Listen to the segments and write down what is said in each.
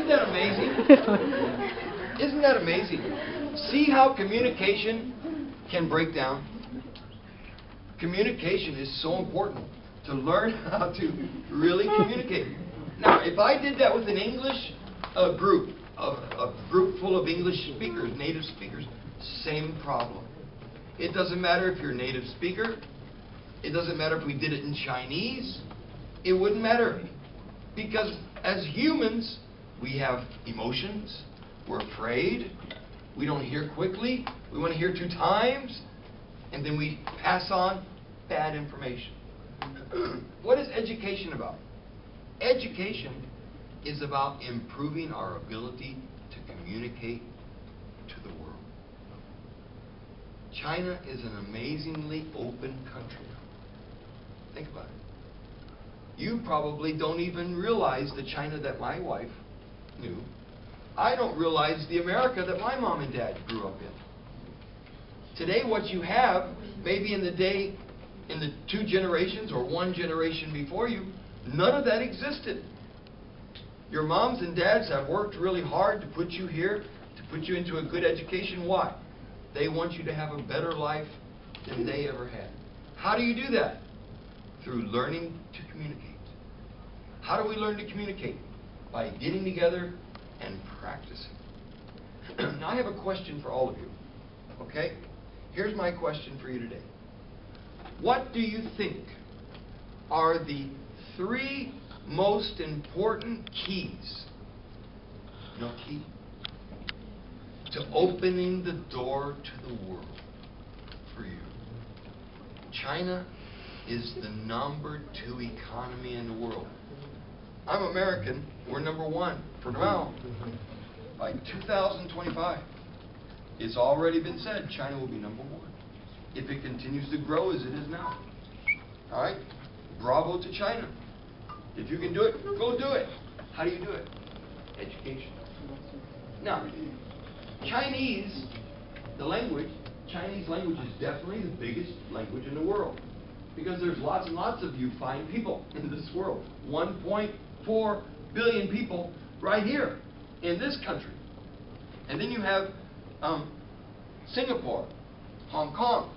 Isn't that amazing? Isn't that amazing? See how communication can break down? Communication is so important to learn how to really communicate. Now, if I did that with an English group, a group full of English speakers, native speakers, same problem. It doesn't matter if you're a native speaker. It doesn't matter if we did it in Chinese. It wouldn't matter. Because as humans, we have emotions. We're afraid. We don't hear quickly. We want to hear 2 times. And then we pass on bad information. What is education about? Education is about improving our ability to communicate to the world. China is an amazingly open country. Think about it. You probably don't even realize the China that my wife knew. I don't realize the America that my mom and dad grew up in. Today, what you have, maybe in the 2 generations or 1 generation before you, none of that existed. Your moms and dads have worked really hard to put you here, to put you into a good education. Why? They want you to have a better life than they ever had. How do you do that? Through learning to communicate. How do we learn to communicate? By getting together and practicing. Now I have a question for all of you. Okay? Here's my question for you today. What do you think are the 3 most important keys? No key? To opening the door to the world for you. China is the number 2 economy in the world. I'm American. We're number 1 for now. By 2025, it's already been said China will be number 1 if it continues to grow as it is now. All right? Bravo to China. If you can do it, go do it. How do you do it? Education. Now, Chinese, the language, Chinese language is definitely the biggest language in the world. Because there's lots and lots of you fine people in this world. 1.4 billion people right here in this country. And then you have Singapore, Hong Kong,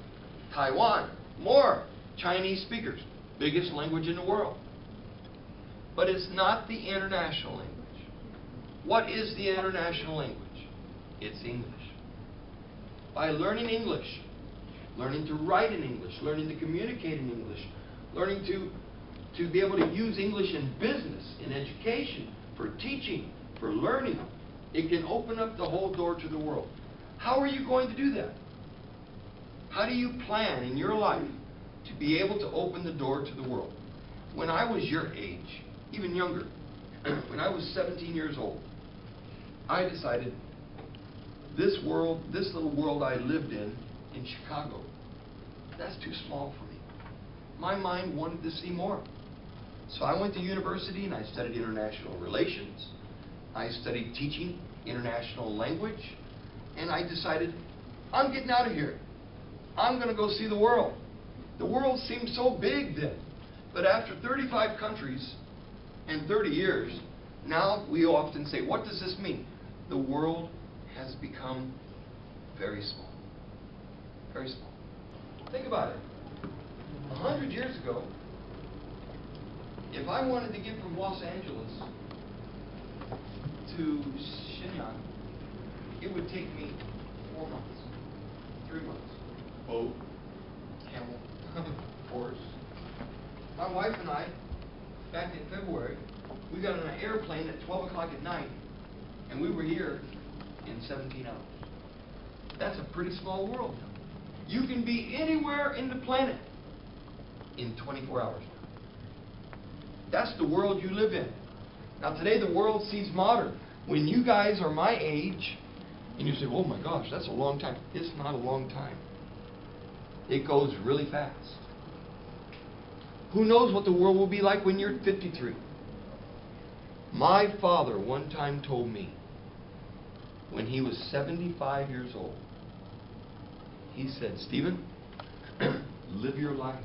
Taiwan, more Chinese speakers. Biggest language in the world. But it's not the international language. What is the international language? It's English. By learning English, learning to write in English, learning to communicate in English, learning to be able to use English in business, in education, for teaching, for learning, it can open up the whole door to the world. How are you going to do that? How do you plan in your life to be able to open the door to the world? When I was your age, even younger, when I was 17 years old, I decided this little world I lived in Chicago, that's too small for me. My mind wanted to see more. So I went to university and I studied international relations. I studied teaching international language. And I decided, I'm getting out of here. I'm going to go see the world. The world seemed so big then. But after 35 countries and 30 years, now we often say, what does this mean? The world has become very small. Very small. Think about it. 100 years ago, if I wanted to get from Los Angeles to Shenyang, it would take me 4 months, 3 months. Boat, camel, horse. My wife and I, back in February, we got on an airplane at 12 o'clock at night, and we were here in 17 hours. That's a pretty small world. You can be anywhere in the planet in 24 hours. That's the world you live in. Now today the world seems modern. When you guys are my age, and you say, oh my gosh, that's a long time. It's not a long time. It goes really fast. Who knows what the world will be like when you're 53? My father one time told me, when he was 75 years old, he said, Stephen, live your life.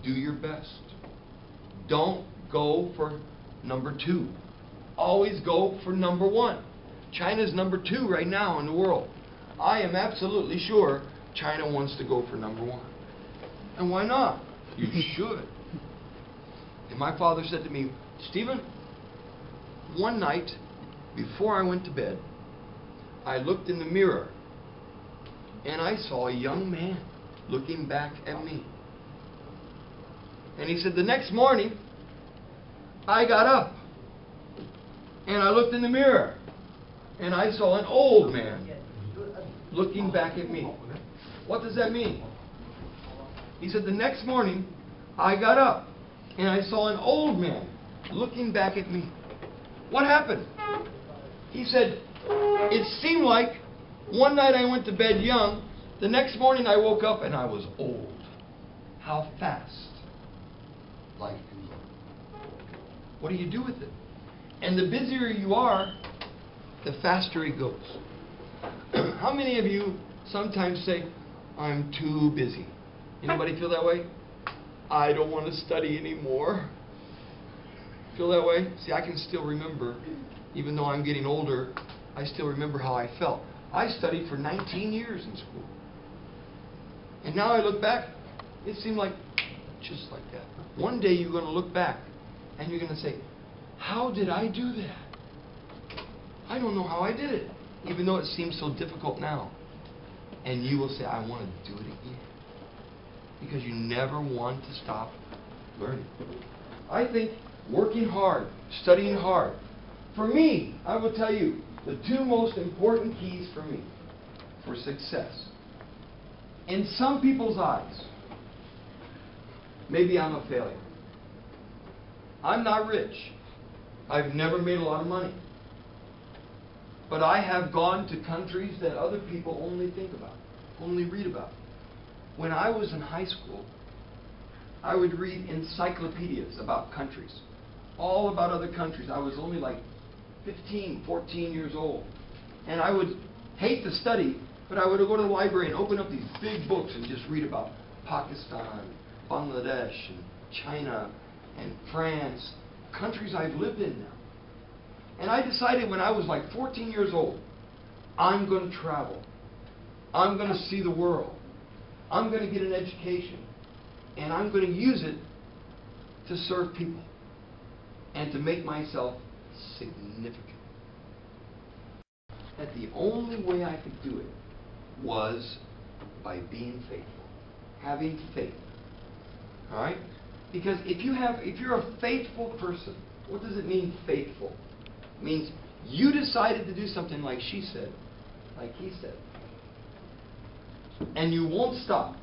Do your best. Don't go for number 2. always go for number one. China's number two right now in the world. I am absolutely sure China wants to go for number one. And why not? You should. And my father said to me, Stephen, one night before I went to bed, I looked in the mirror and I saw a young man looking back at me. And he said, the next morning, I got up and I looked in the mirror and I saw an old man looking back at me. What does that mean? He said, the next morning, I got up and I saw an old man looking back at me. What happened? He said, it seemed like one night I went to bed young, the next morning I woke up and I was old. How fast life can go. What do you do with it? And the busier you are, the faster it goes. How many of you sometimes say, I'm too busy? Anybody feel that way? I don't want to study anymore. Feel that way? See, I can still remember, even though I'm getting older, I still remember how I felt. I studied for 19 years in school. And now I look back, it seemed like just like that. One day you're going to look back and you're going to say, how did I do that? I don't know how I did it, even though it seems so difficult now. And you will say, I want to do it again. Because you never want to stop learning. I think working hard, studying hard. For me, I will tell you, the two most important keys for me for success. In some people's eyes, maybe I'm a failure. I'm not rich. I've never made a lot of money. But I have gone to countries that other people only think about, only read about. When I was in high school, I would read encyclopedias about countries, all about other countries. I was only like 15, 14 years old. And I would hate to study, but I would go to the library and open up these big books and just read about Pakistan, Bangladesh, and China, and France, countries I've lived in now. And I decided when I was like 14 years old, I'm going to travel. I'm going to see the world. I'm going to get an education. And I'm going to use it to serve people and to make myself significant. That the only way I could do it was by being faithful. Having faith. Alright? Because if you're a faithful person, what does it mean, faithful? It means you decided to do something like she said, like he said. And you won't stop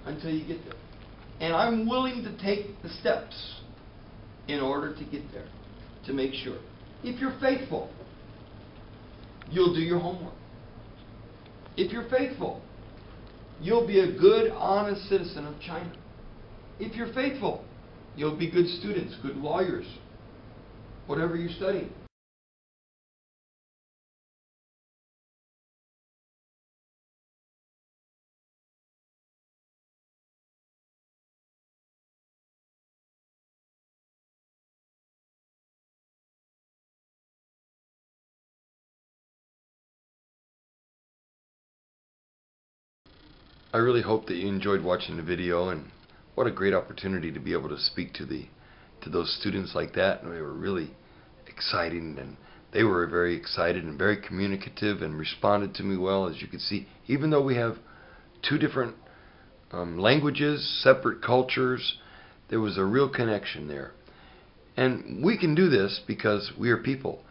until you get there. And I'm willing to take the steps in order to get there, to make sure. If you're faithful, you'll do your homework. If you're faithful, you'll be a good, honest citizen of China. If you're faithful, you'll be good students, good lawyers, whatever you study. I really hope that you enjoyed watching the video, and what a great opportunity to be able to speak to those students like that. And they were really exciting, and they were very excited and very communicative and responded to me well, as you can see. Even though we have two different languages, separate cultures, there was a real connection there. And we can do this because we are people.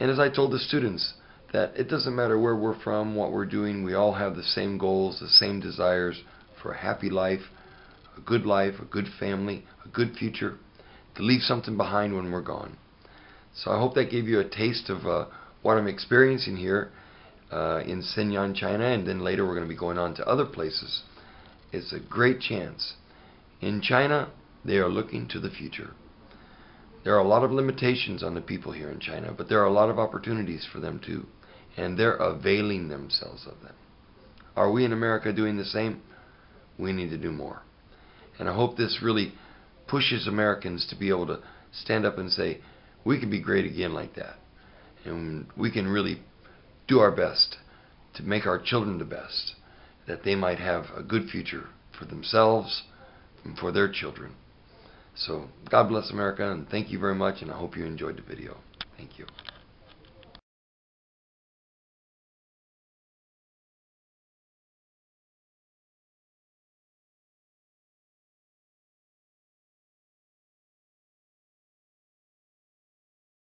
And as I told the students, that it doesn't matter where we're from, what we're doing, we all have the same goals, the same desires for a happy life, a good family, a good future, to leave something behind when we're gone. So I hope that gave you a taste of what I'm experiencing here in Shenyang, China, and then later we're going to be going on to other places. It's a great chance. In China, they are looking to the future. There are a lot of limitations on the people here in China, but there are a lot of opportunities for them too. And they're availing themselves of them. Are we in America doing the same? We need to do more. And I hope this really pushes Americans to be able to stand up and say, we can be great again like that. And we can really do our best to make our children the best, that they might have a good future for themselves and for their children. So God bless America, and thank you very much, and I hope you enjoyed the video. Thank you.